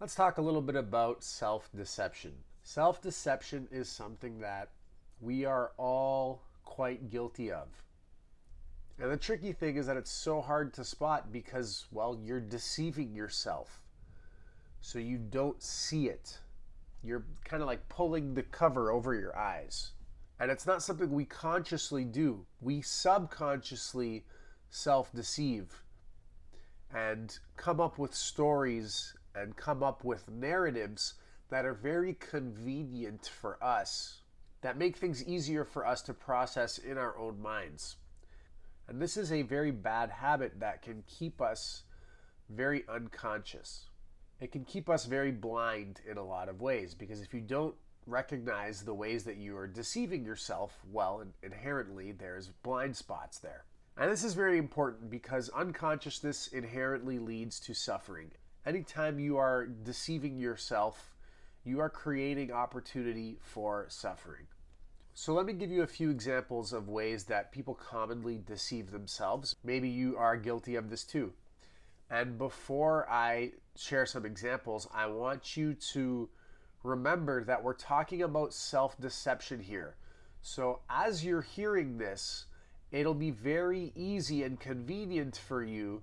Let's talk a little bit about self-deception. Self-deception is something that we are all quite guilty of. And the tricky thing is that it's so hard to spot because, well, you're deceiving yourself. So you don't see it. You're kind of like pulling the cover over your eyes. And it's not something we consciously do. We subconsciously self-deceive and come up with stories and come up with narratives that are very convenient for us, that make things easier for us to process in our own minds. And this is a very bad habit that can keep us very unconscious. It can keep us very blind in a lot of ways, because if you don't recognize the ways that you are deceiving yourself, well, inherently there's blind spots there. And this is very important because unconsciousness inherently leads to suffering. Anytime you are deceiving yourself, you are creating opportunity for suffering. So let me give you a few examples of ways that people commonly deceive themselves. Maybe you are guilty of this too. And before I share some examples, I want you to remember that we're talking about self-deception here. So as you're hearing this, it'll be very easy and convenient for you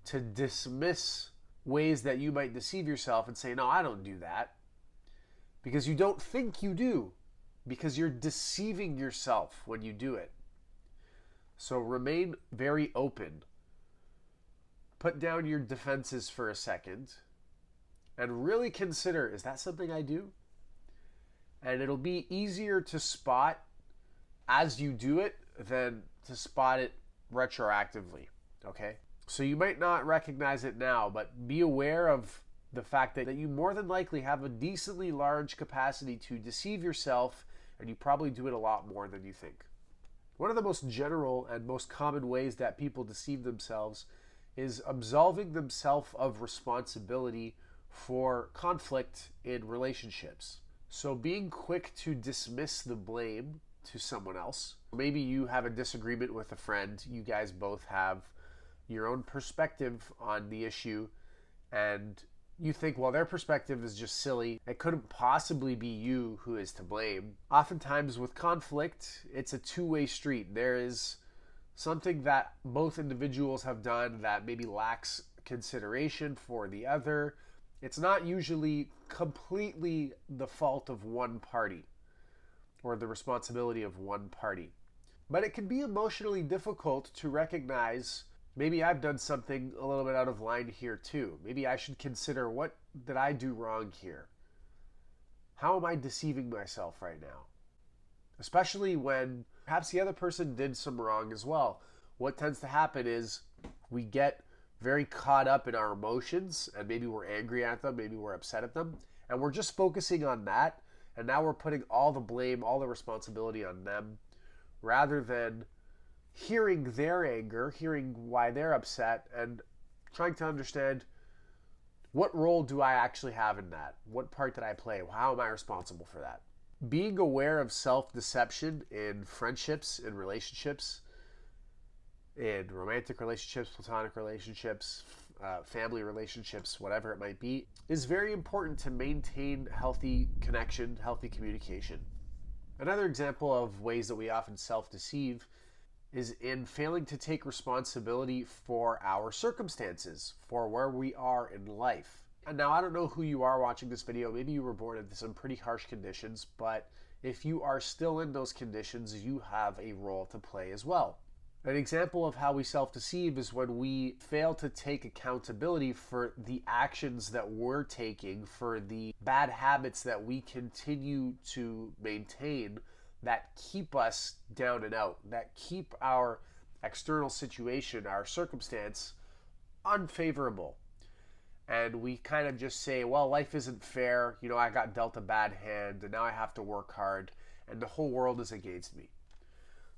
to dismiss ways that you might deceive yourself and say, no, I don't do that. Because you don't think you do. Because you're deceiving yourself when you do it. So remain very open. Put down your defenses for a second and really consider, is that something I do? And it'll be easier to spot as you do it than to spot it retroactively, okay? So you might not recognize it now, but be aware of the fact that you more than likely have a decently large capacity to deceive yourself, and you probably do it a lot more than you think. One of the most general and most common ways that people deceive themselves is absolving themselves of responsibility for conflict in relationships. So being quick to dismiss the blame to someone else. Maybe you have a disagreement with a friend. You guys both have your own perspective on the issue, and you think, well, their perspective is just silly. It couldn't possibly be you who is to blame. Oftentimes with conflict, it's a two-way street. There is something that both individuals have done that maybe lacks consideration for the other. It's not usually completely the fault of one party or the responsibility of one party. But it can be emotionally difficult to recognize, maybe I've done something a little bit out of line here too. Maybe I should consider, what did I do wrong here? How am I deceiving myself right now? Especially when perhaps the other person did some wrong as well. What tends to happen is we get very caught up in our emotions, and maybe we're angry at them, maybe we're upset at them, and we're just focusing on that, and now we're putting all the blame, all the responsibility on them, rather than hearing their anger, hearing why they're upset, and trying to understand, what role do I actually have in that? What part did I play? How am I responsible for that? Being aware of self-deception in friendships, in relationships, in romantic relationships, platonic relationships, family relationships, whatever it might be, is very important to maintain healthy connection, healthy communication. Another example of ways that we often self-deceive is in failing to take responsibility for our circumstances, for where we are in life. And now, I don't know who you are watching this video. Maybe you were born into some pretty harsh conditions, but if you are still in those conditions, you have a role to play as well. An example of how we self-deceive is when we fail to take accountability for the actions that we're taking, for the bad habits that we continue to maintain that keep us down and out, that keep our external situation, our circumstance, unfavorable. And we kind of just say, well, life isn't fair. You know, I got dealt a bad hand, and now I have to work hard, and the whole world is against me.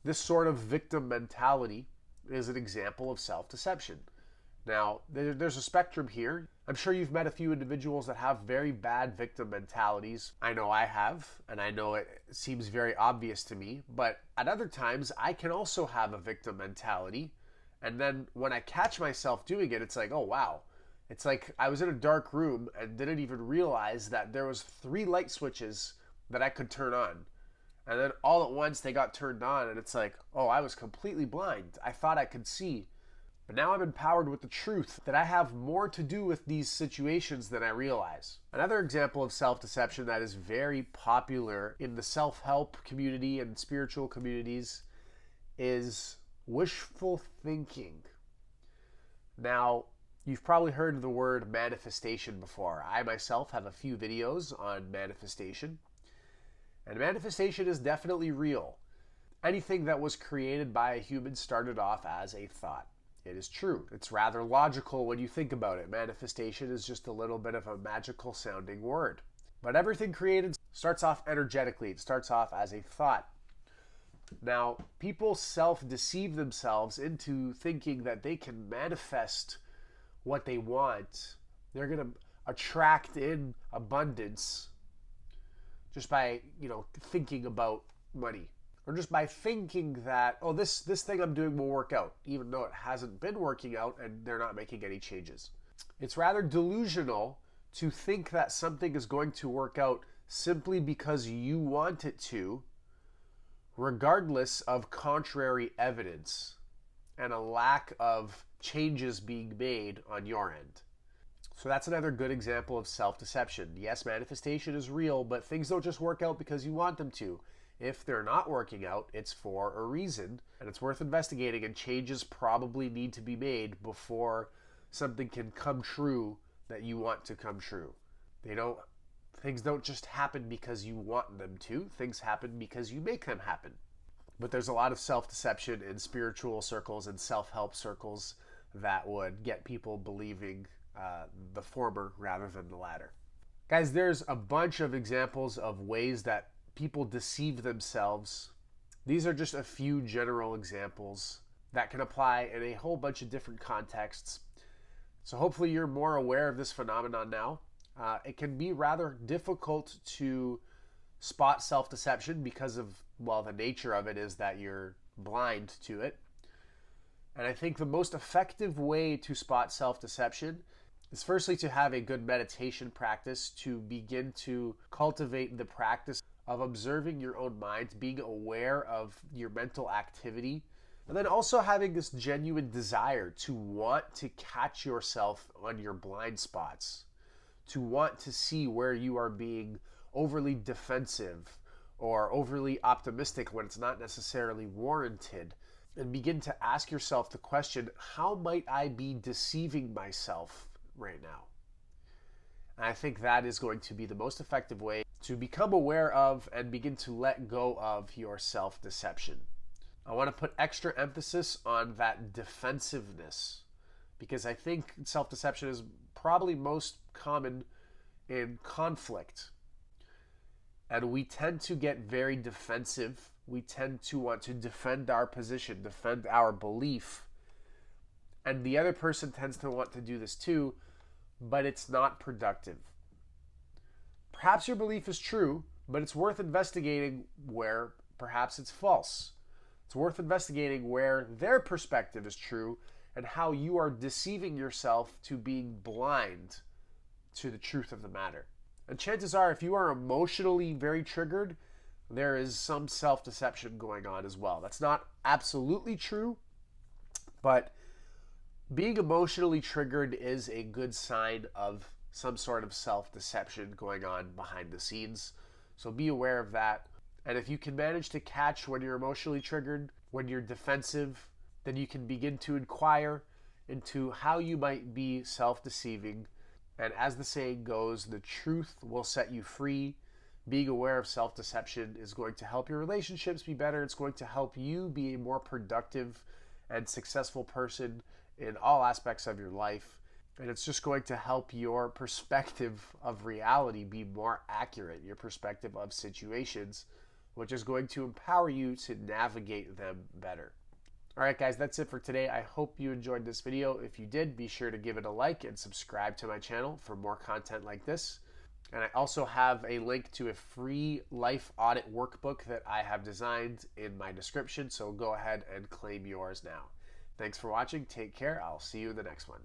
This sort of victim mentality is an example of self-deception. Now, there's a spectrum here. I'm sure you've met a few individuals that have very bad victim mentalities. I know I have, and I know it seems very obvious to me, but at other times, I can also have a victim mentality. And then when I catch myself doing it, it's like, oh, wow. It's like I was in a dark room and didn't even realize that there was 3 light switches that I could turn on. And then all at once they got turned on, and it's like, oh, I was completely blind. I thought I could see. But now I'm empowered with the truth that I have more to do with these situations than I realize. Another example of self-deception that is very popular in the self-help community and spiritual communities is wishful thinking. Now, you've probably heard of the word manifestation before. I myself have a few videos on manifestation. And manifestation is definitely real. Anything that was created by a human started off as a thought. It is true. It's rather logical when you think about it. Manifestation is just a little bit of a magical sounding word. But everything created starts off energetically. It starts off as a thought. Now, people self-deceive themselves into thinking that they can manifest what they want. They're going to attract in abundance just by, thinking about money. Or just by thinking that, oh, this thing I'm doing will work out, even though it hasn't been working out and they're not making any changes. It's rather delusional to think that something is going to work out simply because you want it to, regardless of contrary evidence and a lack of changes being made on your end. So that's another good example of self-deception. Yes, manifestation is real, but things don't just work out because you want them to. If they're not working out, it's for a reason, and it's worth investigating, and changes probably need to be made before something can come true that you want to come true. Things don't just happen because you want them to. Things happen because you make them happen. But there's a lot of self-deception in spiritual circles and self-help circles that would get people believing the former rather than the latter. Guys, there's a bunch of examples of ways that people deceive themselves. These are just a few general examples that can apply in a whole bunch of different contexts. So hopefully you're more aware of this phenomenon now. It can be rather difficult to spot self-deception because of, the nature of it is that you're blind to it. And I think the most effective way to spot self-deception is firstly to have a good meditation practice, to begin to cultivate the practice of observing your own mind, being aware of your mental activity, and then also having this genuine desire to want to catch yourself on your blind spots, to want to see where you are being overly defensive or overly optimistic when it's not necessarily warranted, and begin to ask yourself the question, how might I be deceiving myself right now? And I think that is going to be the most effective way to become aware of and begin to let go of your self-deception. I want to put extra emphasis on that defensiveness, because I think self-deception is probably most common in conflict. And we tend to get very defensive. We tend to want to defend our position, defend our belief. And the other person tends to want to do this too, but it's not productive. Perhaps your belief is true, but it's worth investigating where perhaps it's false. It's worth investigating where their perspective is true and how you are deceiving yourself to being blind to the truth of the matter. And chances are, if you are emotionally very triggered, there is some self-deception going on as well. That's not absolutely true, but being emotionally triggered is a good sign of some sort of self-deception going on behind the scenes. So be aware of that. And if you can manage to catch when you're emotionally triggered, when you're defensive, then you can begin to inquire into how you might be self-deceiving. And as the saying goes, the truth will set you free. Being aware of self-deception is going to help your relationships be better. It's going to help you be a more productive and successful person in all aspects of your life. And it's just going to help your perspective of reality be more accurate, your perspective of situations, which is going to empower you to navigate them better. All right, guys, that's it for today. I hope you enjoyed this video. If you did, be sure to give it a like and subscribe to my channel for more content like this. And I also have a link to a free life audit workbook that I have designed in my description, so go ahead and claim yours now. Thanks for watching. Take care. I'll see you in the next one.